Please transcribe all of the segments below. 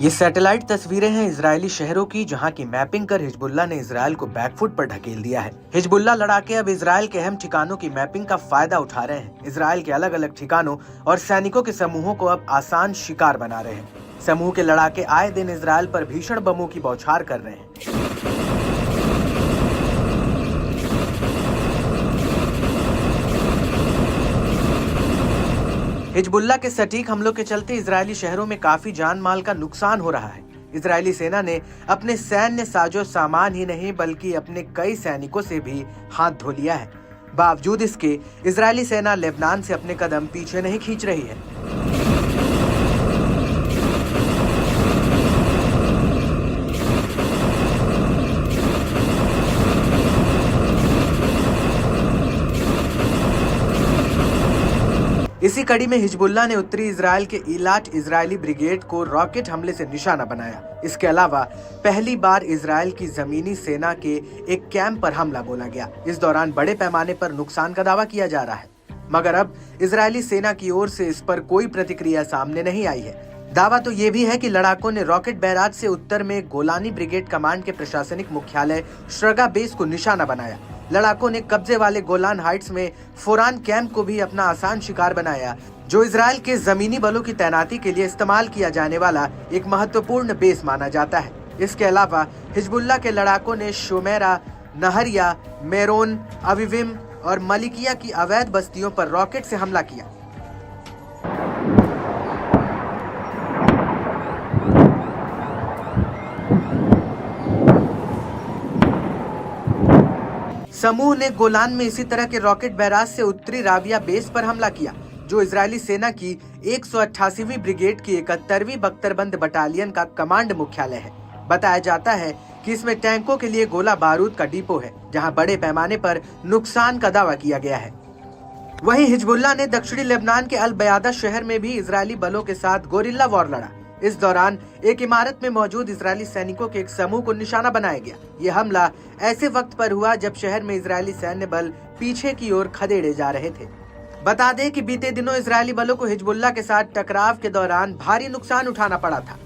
ये सैटेलाइट तस्वीरें हैं इजरायली शहरों की, जहां की मैपिंग कर हिजबुल्लाह ने इजरायल को बैकफुट पर ढकेल दिया है। हिजबुल्लाह लड़ाके अब इजरायल के अहम ठिकानों की मैपिंग का फायदा उठा रहे हैं। इजरायल के अलग अलग ठिकानों और सैनिकों के समूहों को अब आसान शिकार बना रहे हैं। समूह के लड़ाके आए दिन इजरायल पर भीषण बमों की बौछार कर रहे हैं। हिजबुल्लाह के सटीक हमलों के चलते इजरायली शहरों में काफी जान माल का नुकसान हो रहा है। इजरायली सेना ने अपने सैन्य साजो सामान ही नहीं बल्कि अपने कई सैनिकों से भी हाथ धो लिया है। बावजूद इसके इजरायली सेना लेबनान से अपने कदम पीछे नहीं खींच रही है। इसी कड़ी में हिजबुल्लाह ने उत्तरी इजरायल के इलाट इजरायली ब्रिगेड को रॉकेट हमले से निशाना बनाया। इसके अलावा पहली बार इजरायल की जमीनी सेना के एक कैंप पर हमला बोला गया। इस दौरान बड़े पैमाने पर नुकसान का दावा किया जा रहा है, मगर अब इजरायली सेना की ओर से इस पर कोई प्रतिक्रिया सामने नहीं आई है। दावा तो ये भी है कि लड़ाकों ने रॉकेट बैराज से उत्तर में गोलानी ब्रिगेड कमांड के प्रशासनिक मुख्यालय श्रगा बेस को निशाना बनाया। लड़ाकों ने कब्जे वाले गोलान हाइट्स में फोरान कैंप को भी अपना आसान शिकार बनाया, जो इजरायल के जमीनी बलों की तैनाती के लिए इस्तेमाल किया जाने वाला एक महत्वपूर्ण बेस माना जाता है। इसके अलावा हिजबुल्लाह के लड़ाकों ने शोमेरा, नहरिया, मेरोन, अविविम और मलिकिया की अवैध बस्तियों पर रॉकेट से हमला किया। समूह ने गोलान में इसी तरह के रॉकेट बैराज से उत्तरी राविया बेस पर हमला किया, जो इजरायली सेना की 188वीं ब्रिगेड की 71वीं बख्तरबंद बटालियन का कमांड मुख्यालय है। बताया जाता है कि इसमें टैंकों के लिए गोला बारूद का डिपो है, जहां बड़े पैमाने पर नुकसान का दावा किया गया है। वहीं हिजबुल्लाह ने दक्षिणी लेबनान के अल बयादा शहर में भी इजरायली बलों के साथ गोरिल्ला वॉर लड़ा। इस दौरान एक इमारत में मौजूद इजरायली सैनिकों के एक समूह को निशाना बनाया गया। यह हमला ऐसे वक्त पर हुआ जब शहर में इजरायली सैन्य बल पीछे की ओर खदेड़े जा रहे थे। बता दें कि बीते दिनों इजरायली बलों को हिजबुल्लाह के साथ टकराव के दौरान भारी नुकसान उठाना पड़ा था।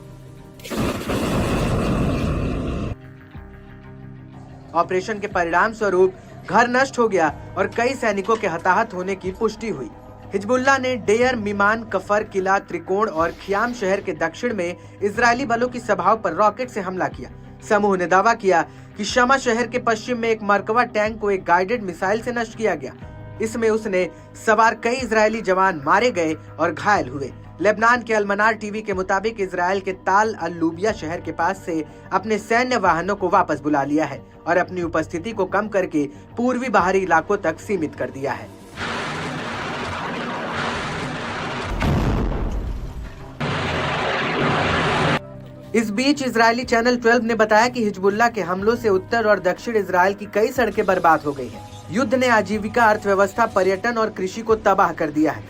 ऑपरेशन के परिणाम स्वरूप घर नष्ट हो गया और कई सैनिकों के हताहत होने की पुष्टि हुई। हिजबुल्लाह ने डेयर, मिमान, कफर, किला, त्रिकोण और खियाम शहर के दक्षिण में इजरायली बलों की सभाओं पर रॉकेट से हमला किया। समूह ने दावा किया कि शमा शहर के पश्चिम में एक मरकवा टैंक को एक गाइडेड मिसाइल से नष्ट किया गया। इसमें उसने सवार कई इजरायली जवान मारे गए और घायल हुए। लेबनान के अलमनार टीवी के मुताबिक इजरायल के ताल अल लूबिया शहर के पास से अपने सैन्य वाहनों को वापस बुला लिया है और अपनी उपस्थिति को कम करके पूर्वी बाहरी इलाकों तक सीमित कर दिया है। इस बीच इजरायली चैनल 12 ने बताया कि हिजबुल्लाह के हमलों से उत्तर और दक्षिण इजरायल की कई सड़कें बर्बाद हो गई हैं। युद्ध ने आजीविका, अर्थव्यवस्था, पर्यटन और कृषि को तबाह कर दिया है।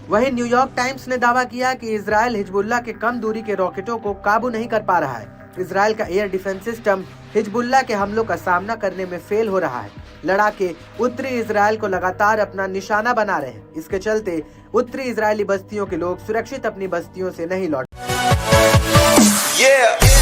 वहीं न्यूयॉर्क टाइम्स ने दावा किया कि इजरायल हिजबुल्लाह के कम दूरी के रॉकेटों को काबू नहीं कर पा रहा है। इजरायल का एयर डिफेंस सिस्टम हिजबुल्लाह के हमलों का सामना करने में फेल हो रहा है। लड़ाके उत्तरी इजरायल को लगातार अपना निशाना बना रहे हैं। इसके चलते उत्तरी इजरायली बस्तियों के लोग सुरक्षित अपनी बस्तियों से नहीं लौट। Yeah.